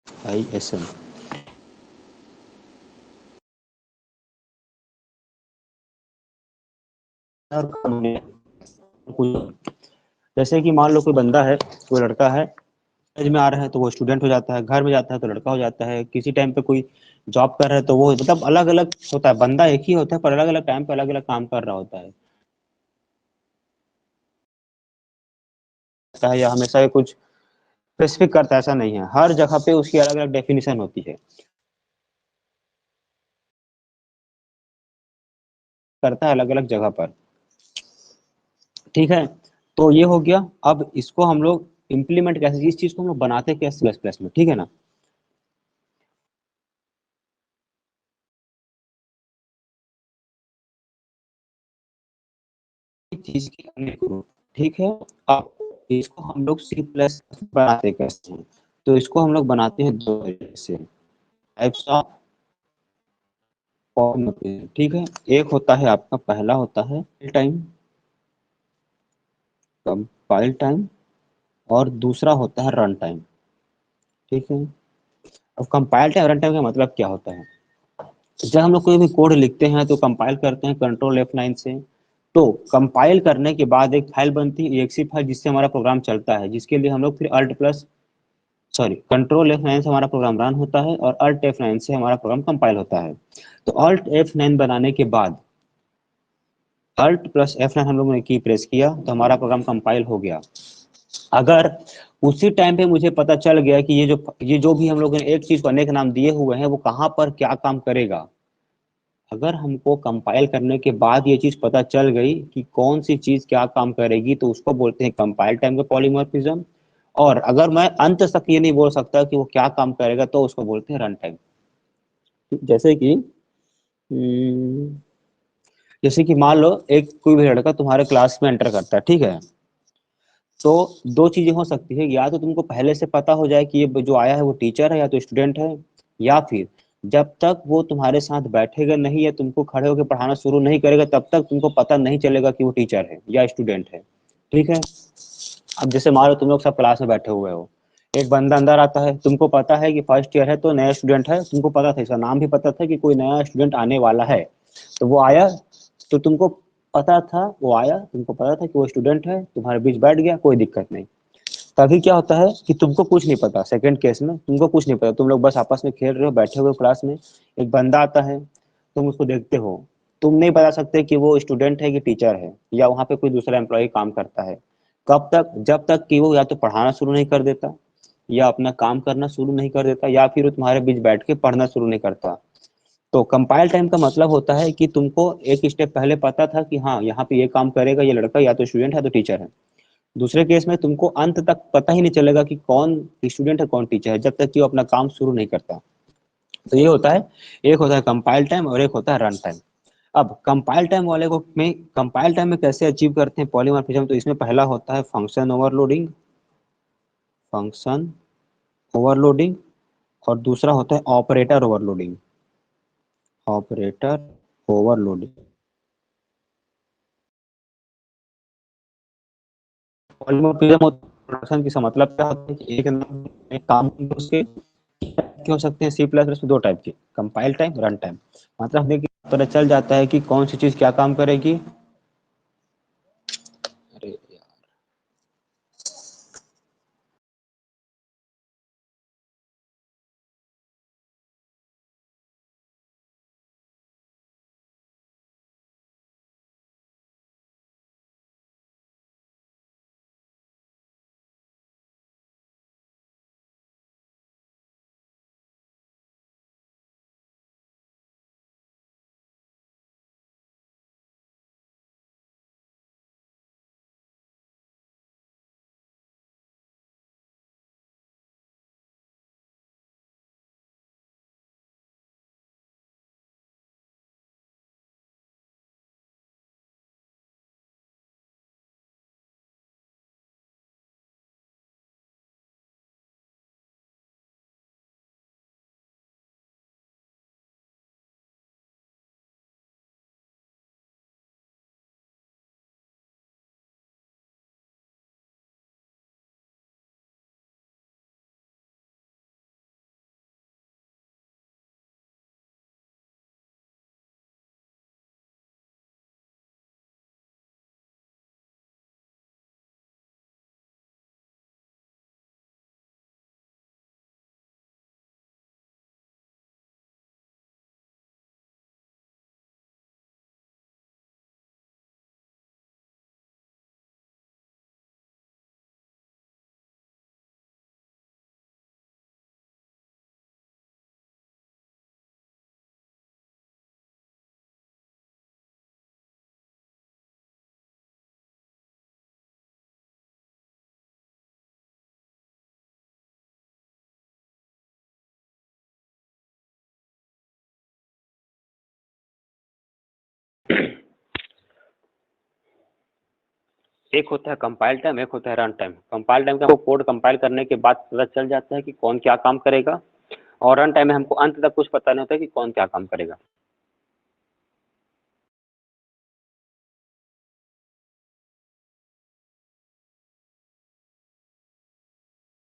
ISM। और कानूनी, जैसे कि मान लो कोई बंदा है, कोई लड़का है, कॉलेज में आ रहा है तो वो स्टूडेंट हो जाता है, घर में जाता है तो लड़का हो जाता है, किसी टाइम पे कोई जॉब कर रहा है तो वो, मतलब अलग अलग होता है, बंदा एक ही होता है पर अलग अलग टाइम पे अलग अलग काम कर रहा होता है या हमेशा कुछ स्पेसिफिक करता है, ऐसा नहीं है, हर जगह पे उसकी अलग अलग डेफिनेशन होती है, करता है अलग अलग जगह पर। ठीक है, तो ये हो गया। अब इसको हम लोग इम्प्लीमेंट कैसे, इस चीज को हम लोग बनाते कैसे प्लस प्लस में, ठीक है ना। एक चीज की अनेक रूप, ठीक है। अब इसको हम लोग सी प्लस बनाते कैसे हैं, तो इसको हम लोग बनाते हैं दो तरीके से, टाइप्स ऑफ फॉर्म, ठीक है। एक होता है आपका, पहला होता है टाइम, कंपाइल टाइम, और दूसरा होता है रन टाइम, ठीक है। अब कंपाइल टाइम रन टाइम का मतलब क्या होता है, जब हम लोग कोई भी कोड लिखते हैं तो कंपाइल करते हैं कंट्रोल F9 से, तो कंपाइल करने के बाद एक फाइल बनती है, एक्सी फाइल, जिससे हमारा प्रोग्राम चलता है, जिसके लिए हम लोग फिर alt plus sorry control F9 से हमारा प्रोग्राम रन होता है और Alt F9 से हमारा प्रोग्राम कंपाइल होता है। तो Alt F9 बनाने के बाद Alt+F9 हम लोगों ने की प्रेस किया तो हमारा प्रोग्राम कंपाइल हो गया। अगर उसी टाइम पे मुझे पता चल गया कि ये जो भी हम लोगों ने एक चीज को अनेक नाम दिए हुए हैं वो कहाँ पर क्या काम करेगा, अगर हमको कंपाइल करने के बाद ये चीज पता चल गई कि कौन सी चीज क्या काम करेगी, तो उसको बोलते हैं कंपाइल टाइम का पॉलीमॉर्फिज्म। और अगर मैं अंत तक ये नहीं बोल सकता कि वो क्या काम करेगा, तो उसको बोलते हैं रन टाइम। जैसे कि हम्म, जैसे कि मान लो एक कोई भी लड़का तुम्हारे क्लास में एंटर करता है, ठीक है। तो दो चीजें हो सकती है, या तो तुमको पहले से पता हो जाए कि ये जो आया है वो टीचर है या तो स्टूडेंट है, या फिर जब तक वो तुम्हारे साथ बैठेगा नहीं या तुमको खड़े होकर पढ़ाना शुरू नहीं करेगा तब तक तुमको पता नहीं चलेगा कि वो टीचर है या स्टूडेंट है, ठीक है। अब जैसे मान लो तुम लोग सब क्लास में बैठे हुए हो, एक बंदा अंदर आता है, तुमको पता है कि फर्स्ट ईयर है तो नया स्टूडेंट है, तुमको पता था, इसका नाम भी पता था कि कोई नया स्टूडेंट आने वाला है, तो वो आया, तो तुमको पता था, वो आया, तुमको पता था कि वो स्टूडेंट है, तुम्हारे बीच बैठ गया, कोई दिक्कत नहीं। तभी क्या होता है कि तुमको कुछ नहीं पता, सेकंड केस में तुमको कुछ नहीं पता, तुम लोग बस आपस में खेल रहे हो, बैठे हुए हो क्लास में, एक बंदा आता है, तुम उसको देखते हो, तुम नहीं बता सकते कि वो स्टूडेंट है कि टीचर है या वहां पे कोई दूसरा एम्प्लॉय काम करता है। कब तक, जब तक कि वो या तो पढ़ाना शुरू नहीं कर देता, या अपना काम करना शुरू नहीं कर देता, या फिर वो तुम्हारे बीच बैठ के पढ़ना शुरू नहीं करता। तो कंपाइल टाइम का मतलब होता है कि तुमको एक स्टेप पहले पता था कि हाँ यहाँ पे ये काम करेगा, ये लड़का या तो स्टूडेंट है तो टीचर है। दूसरे केस में तुमको अंत तक पता ही नहीं चलेगा कि कौन स्टूडेंट है कौन टीचर है, जब तक कि वो अपना काम शुरू नहीं करता। तो ये होता है, एक होता है कंपाइल टाइम और एक होता है रन टाइम। अब कंपाइल टाइम वाले को में, कंपाइल टाइम में कैसे अचीव करते हैं पॉलीमॉर्फिज्म, तो इसमें पहला होता है फंक्शन ओवरलोडिंग, फंक्शन ओवरलोडिंग, और दूसरा होता है operator overloading, operator overloading. Polymorphism production की मतलब क्या होता है कि एक काम उसके के हो सकते हैं, C++ में दो टाइप के, कंपाइल टाइम, रन टाइम। मतलब देखिए पता चल जाता है कि कौन सी चीज क्या काम करेगी। अरे एक होता है कंपाइल टाइम, एक होता है रन टाइम। कंपाइल टाइम का हमको कोड कंपाइल करने के बाद पता चल जाता है कि कौन क्या काम करेगा, और रन टाइम में हमको अंत तक कुछ पता नहीं होता कि कौन क्या काम करेगा।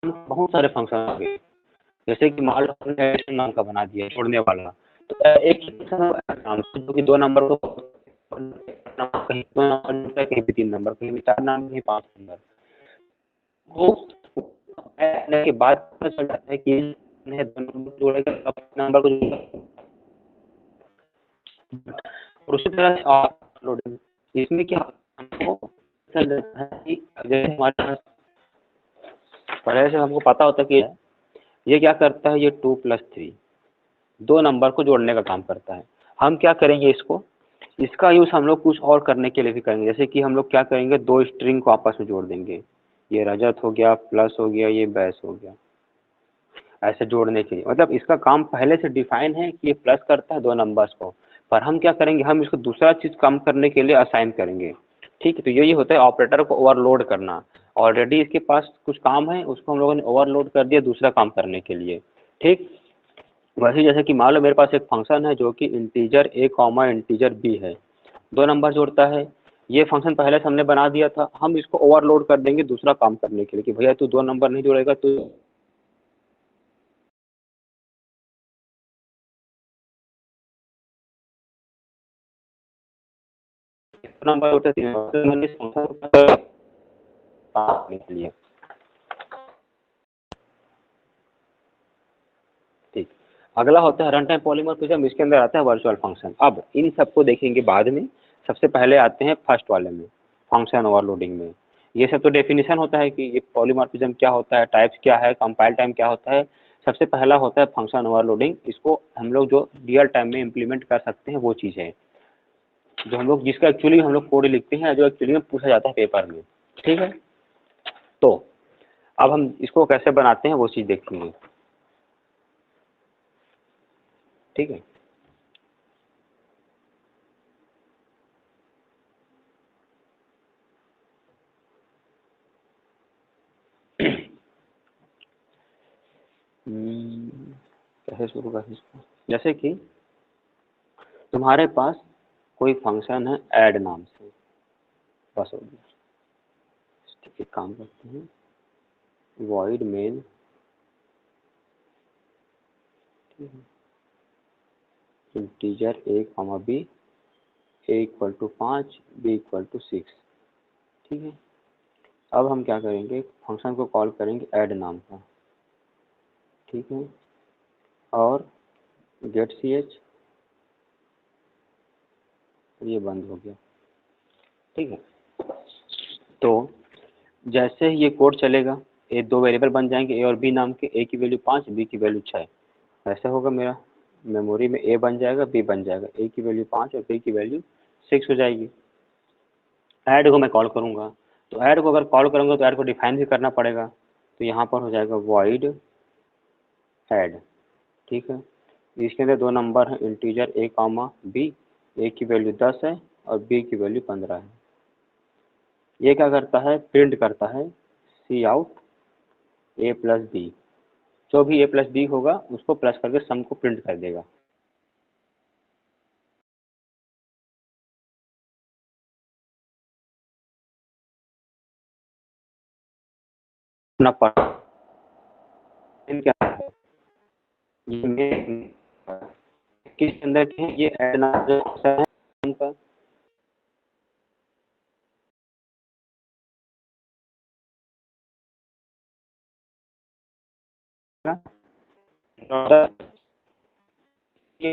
बहुत सारे फंक्शन आ गए, जैसे कि मान लो हमने एडिशन नाम का बना दिया जोड़ने वाला, तो एक नाम जो कि 2 नंबर को कहीं 2 नंबर जुड़ता है, कहीं भी 3 नंबर, कहीं भी 4 नंबर, कहीं 5 नंबर। तो करने के बाद पता चल जाता है कि 2 नंबर जोड़ेगा, अब नंबर को जोड़ेगा। और उसी तरह से अपलोडिंग, इसमें क्या हमको चल जाता है कि जैसे हमारे पास पहले से हमको पता होता है कि ये क्या करता है, ये 2 + 3 2 नंबर को जोड़ने का काम करता है। हम क्या करेंगे, इसका यूज़ हम लोग कुछ और करने के लिए भी करेंगे, जैसे कि हम लोग क्या करेंगे, 2 स्ट्रिंग को आपस में जोड़ देंगे। ये रजत हो गया, प्लस हो गया, ये बैस हो गया, ऐसे जोड़ने के लिए। मतलब इसका काम पहले से डिफाइन है कि ये प्लस करता है 2 नंबर्स को, पर हम क्या करेंगे, हम इसको दूसरा चीज़ काम करने के लिए असाइन करेंगे। ठीक है, तो यही होता है ऑपरेटर को ओवरलोड करना। ऑलरेडी इसके पास कुछ काम है, उसको हम लोगों ने ओवरलोड कर दिया दूसरा काम करने के लिए। ठीक, वैसे जैसे कि मान लो मेरे पास एक फंक्शन है जो कि integer a comma integer b है, 2 नंबर जोड़ता है। ये फंक्शन पहले से हमने बना दिया था, हम इसको ओवरलोड कर देंगे दूसरा काम करने के लिए कि भैया तू 2 नंबर नहीं जोड़ेगा, तो नंबर होते हैं, 3 नंबर, मैंने इस फंक्शन को करने के लिए। ठीक, अगला होता है रन टाइम पॉलीमॉर्फिज्म, इसके अंदर आता है वर्चुअल फंक्शन। अब इन सबको देखेंगे बाद में, सबसे पहले आते हैं फर्स्ट वाले में, फंक्शन ओवरलोडिंग में। ये सब तो डेफिनेशन होता है कि ये पॉलीमॉर्फिज्म क्या होता है, टाइप्स क्या है, कंपाइल टाइम क्या होता है। सबसे पहला होता है फंक्शन ओवरलोडिंग, इसको हम लोग जो रियल टाइम में इम्प्लीमेंट कर सकते हैं वो चीज़ है, जो हम लोग जिसका एक्चुअली हम लोग कोड लिखते हैं, जो एक्चुअली में पूछा जाता है पेपर में। ठीक है, तो अब हम इसको कैसे बनाते हैं वो चीज़ देखेंगे। ठीक है, कैसे शुरू कर इसको, जैसे कि तुम्हारे पास कोई फंक्शन है ऐड नाम से, बस हो गया। ठीक है, काम करते हैं, void main, integer a comma b, a = 5, b = 6। ठीक है, अब हम क्या करेंगे, फंक्शन को कॉल करेंगे ऐड नाम का। ठीक है, और गेट ch, ये बंद हो गया। ठीक है, तो जैसे ही ये कोड चलेगा, ये 2 वेरिएबल बन जाएंगे a और b नाम के, a की वैल्यू 5, b की वैल्यू 6। ऐसा होगा, मेरा मेमोरी में a बन जाएगा, b बन जाएगा, a की वैल्यू 5 और b की वैल्यू 6 हो जाएगी। ऐड को मैं कॉल करूँगा, तो ऐड को अगर कॉल करूँगा तो ऐड को डिफाइन भी करना पड़ेगा, तो यहाँ पर हो जाएगा वॉइड ऐड। ठीक है, इसके अंदर 2 नंबर हैं, integer a comma b, a की वैल्यू 10 है और b की वैल्यू 15 है। ये क्या करता है, प्रिंट करता है सी आउट a + b, जो भी a + b होगा उसको प्लस करके सम को प्रिंट कर देगा। अपना क्या है, ये किस अंदर के हैं, ये ऐड नाम जो है उनका। ये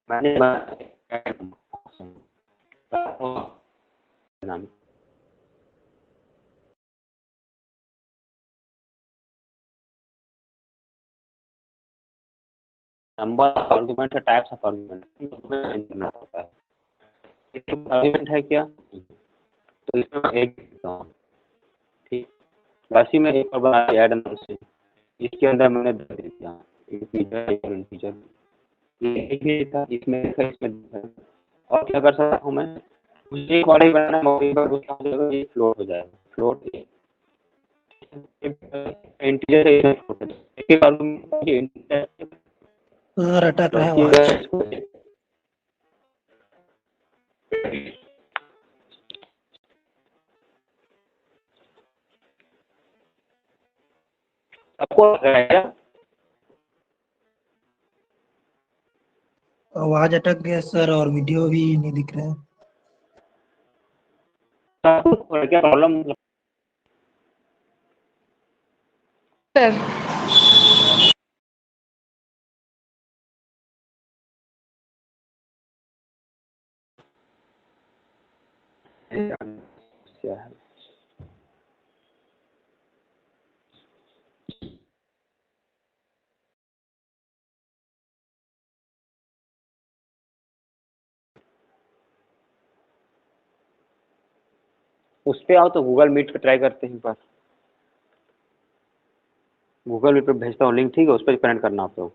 मैंने नाम नंबर ऑफ आर्गुमेंट है, टाइप्स ऑफ आर्गुमेंट होता है। आर्ग्यूमेंट है क्या, तो इसमें मैं एक देता हूँ, ठीक। वैसे में एक और बना ऐड नाम से, इसके अंदर मैंने दे दिया इंटीजर, ये एक ही था, इसमें लिखा, इसमें लिखा। और क्या कर सकता हूँ मैं, मुझे एक और बनाना मौके पर उसका हो जाएगा, ये फ्लोट हो जाएगा, फ्लोट इंटीजर है, फ्लोट है, एक बार मुझे इंटीजर सर अटक रहा है फ्लोट आवाज। की आपको आवाज अटक गया सर, और वीडियो भी नहीं दिख रहा है। क्या प्रॉब्लम सर क्या है? उस पे आओ तो गूगल मीट पे ट्राई करते हैं, पर गूगल मीट पे भेजता हूँ लिंक, ठीक है, उस पर कनेक्ट करना आप लोग।